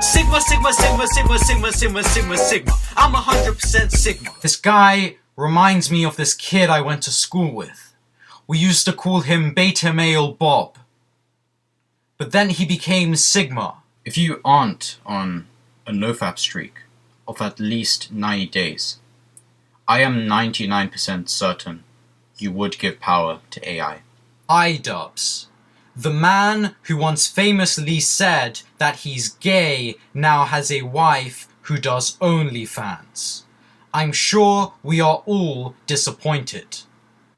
Sigma, Sigma, Sigma, Sigma, Sigma, Sigma, Sigma, Sigma. I'm 100% Sigma. This guy reminds me of this kid I went to school with. We used to call him Beta Male Bob. But then he became Sigma. If you aren't on a nofap streak of at least 90 days, I am 99% certain you would give power to AI. iDubbbz. The man who once famously said that he's gay now has a wife who does OnlyFans. I'm sure we are all disappointed.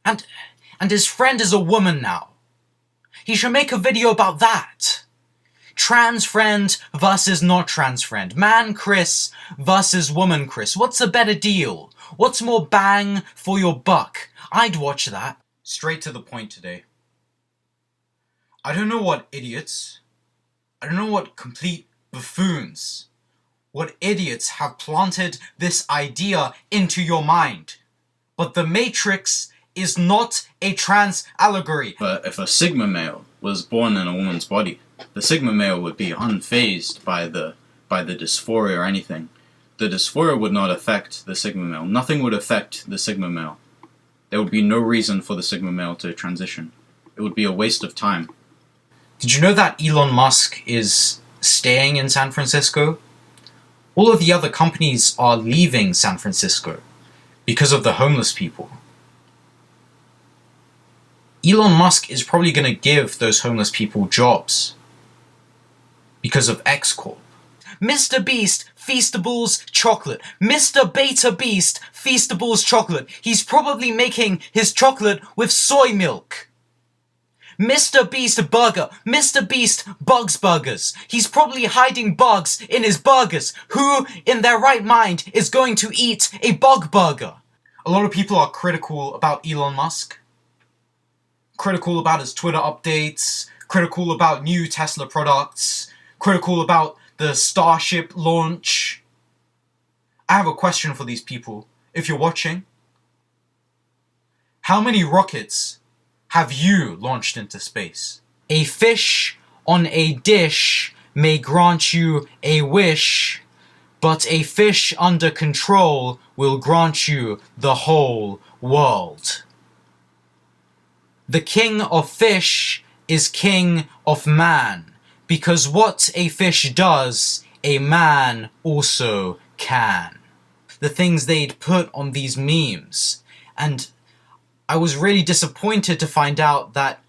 And his friend is a woman now. He should make a video about that. Trans friend versus not trans friend. Man Chris versus woman Chris. What's a better deal? What's more bang for your buck? I'd watch that. Straight to the point today. I don't know what idiots, I don't know what complete buffoons, what idiots have planted this idea into your mind. But the Matrix is not a trans allegory. But if a Sigma male was born in a woman's body, the Sigma male would be unfazed by the dysphoria or anything. The dysphoria would not affect the Sigma male. Nothing would affect the Sigma male. There would be no reason for the Sigma male to transition. It would be a waste of time. Did you know that Elon Musk is staying in San Francisco? All of the other companies are leaving San Francisco because of the homeless people. Elon Musk is probably going to give those homeless people jobs because of X Corp. Mr. Beast Feastables chocolate. Mr. Beta Beast Feastables chocolate. He's probably making his chocolate with soy milk. Mr. Beast burger. Mr. Beast bugs burgers. He's probably hiding bugs in his burgers. Who in their right mind is going to eat a bug burger? A lot of people are critical about Elon Musk. Critical about his Twitter updates. Critical about new Tesla products. Critical about the Starship launch. I have a question for these people, if you're watching. How many rockets have you launched into space? A fish on a dish may grant you a wish, but a fish under control will grant you the whole world. The king of fish is king of man, because what a fish does, a man also can. The things they'd put on these memes, and I was really disappointed to find out that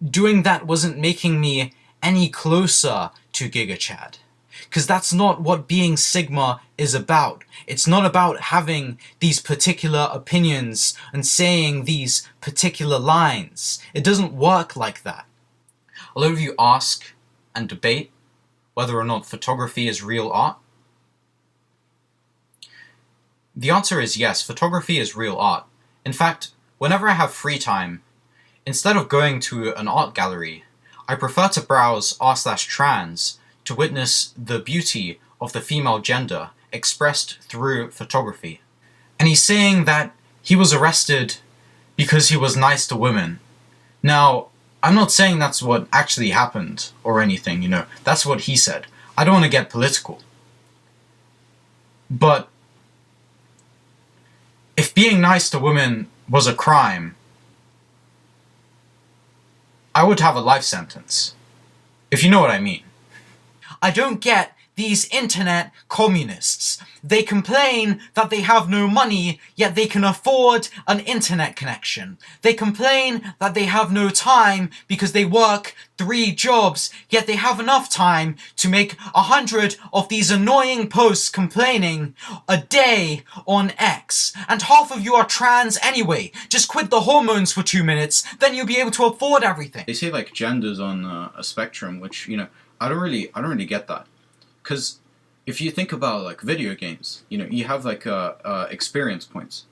doing that wasn't making me any closer to GigaChad. Because that's not what being Sigma is about. It's not about having these particular opinions and saying these particular lines. It doesn't work like that. A lot of you ask and debate whether or not photography is real art. The answer is yes, photography is real art. In fact, whenever I have free time, instead of going to an art gallery, I prefer to browse r/trans to witness the beauty of the female gender expressed through photography. And he's saying that he was arrested because he was nice to women. Now, I'm not saying that's what actually happened or anything, you know, that's what he said. I don't want to get political. But if being nice to women was a crime, I would have a life sentence, if you know what I mean. I don't get these internet communists. They complain that they have no money, yet they can afford an internet connection. They complain that they have no time because they work 3 jobs, yet they have enough time to make 100 of these annoying posts complaining a day on X. And half of you are trans anyway. Just quit the hormones for 2 minutes, then you'll be able to afford everything. They say like gender's on a spectrum, which, you know, I don't really get that. Because if you think about like video games, you know, you have like experience points.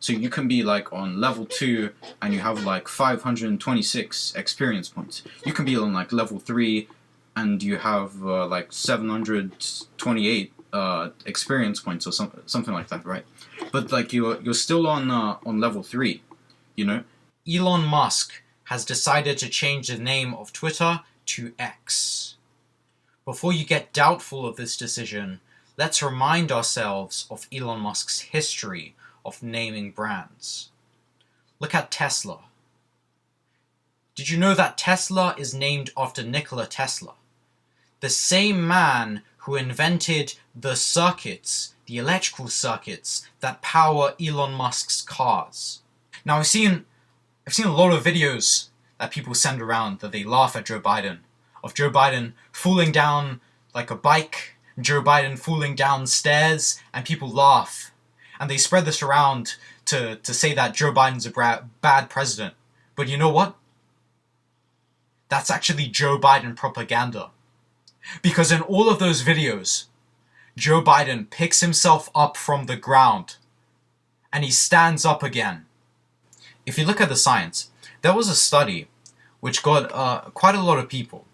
So you can be like on level 2 and you have like 526 experience points. You can be on like level 3 and you have like 728 experience points or something like that, right? But like you're still on level 3, you know? Elon Musk has decided to change the name of Twitter to X. Before you get doubtful of this decision, let's remind ourselves of Elon Musk's history of naming brands. Look at Tesla. Did you know that Tesla is named after Nikola Tesla? The same man who invented the circuits, the electrical circuits that power Elon Musk's cars. Now I've seen a lot of videos that people send around that they laugh at Joe Biden. Of Joe Biden falling down like a bike, Joe Biden falling down stairs, and people laugh. And they spread this around to say that Joe Biden's a bad president. But you know what? That's actually Joe Biden propaganda. Because in all of those videos, Joe Biden picks himself up from the ground and he stands up again. If you look at the science, there was a study which got quite a lot of people,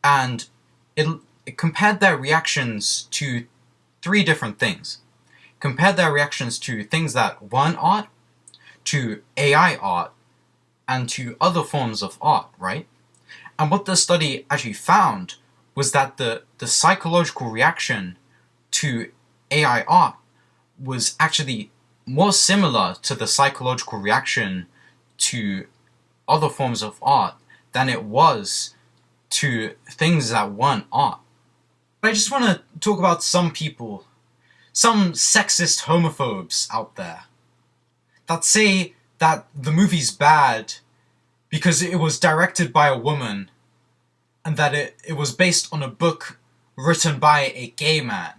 and it compared their reactions to 3 different things. Compared their reactions to things that weren't art, to AI art, and to other forms of art, right? And what the study actually found was that the psychological reaction to AI art was actually more similar to the psychological reaction to other forms of art than it was to things that weren't art. But I just want to talk about some people, some sexist homophobes out there, that say that the movie's bad because it was directed by a woman and that it was based on a book written by a gay man.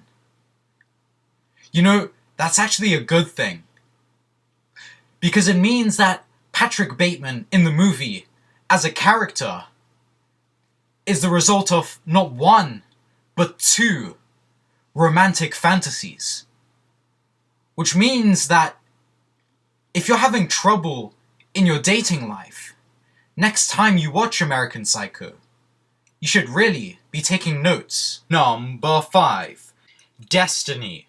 You know, that's actually a good thing. Because it means that Patrick Bateman in the movie, as a character, is the result of not 1, but 2 romantic fantasies. Which means that if you're having trouble in your dating life, next time you watch American Psycho, you should really be taking notes. Number 5. Destiny.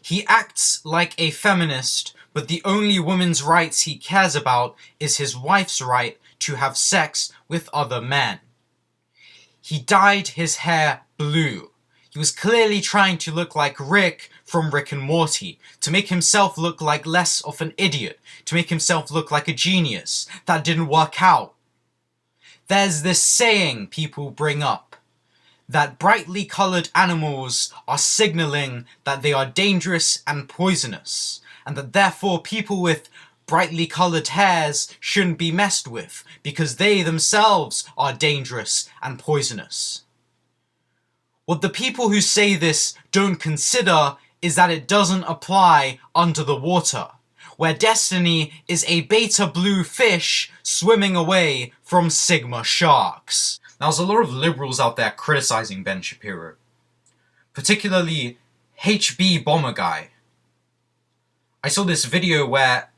He acts like a feminist, but the only women's rights he cares about is his wife's right to have sex with other men. He dyed his hair blue. He was clearly trying to look like Rick from Rick and Morty, to make himself look like less of an idiot, to make himself look like a genius. That didn't work out. There's this saying people bring up, that brightly coloured animals are signalling that they are dangerous and poisonous, and that therefore people with brightly coloured hairs shouldn't be messed with, because they themselves are dangerous and poisonous. What the people who say this don't consider is that it doesn't apply under the water, where Destiny is a beta blue fish swimming away from Sigma sharks. Now, there's a lot of liberals out there criticizing Ben Shapiro, particularly HB Bomber Guy. I saw this video where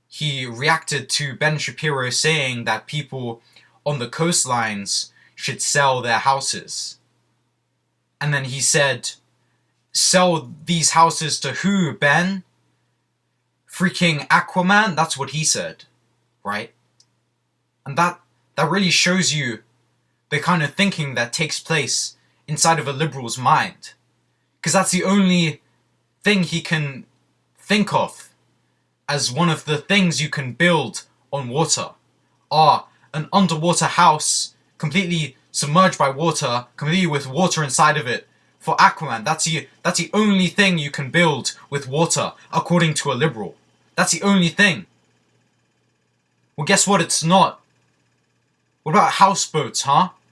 he reacted to Ben Shapiro saying that people on the coastlines should sell their houses. And then he said, sell these houses to who, Ben? Freaking Aquaman? That's what he said, right? And that really shows you the kind of thinking that takes place inside of a liberal's mind. Because that's the only thing he can think of as one of the things you can build on water, are an underwater house completely submerged by water, completely with water inside of it. For Aquaman, that's the only thing you can build with water, according to a liberal. That's the only thing. Well, guess what? It's not. What about houseboats, huh?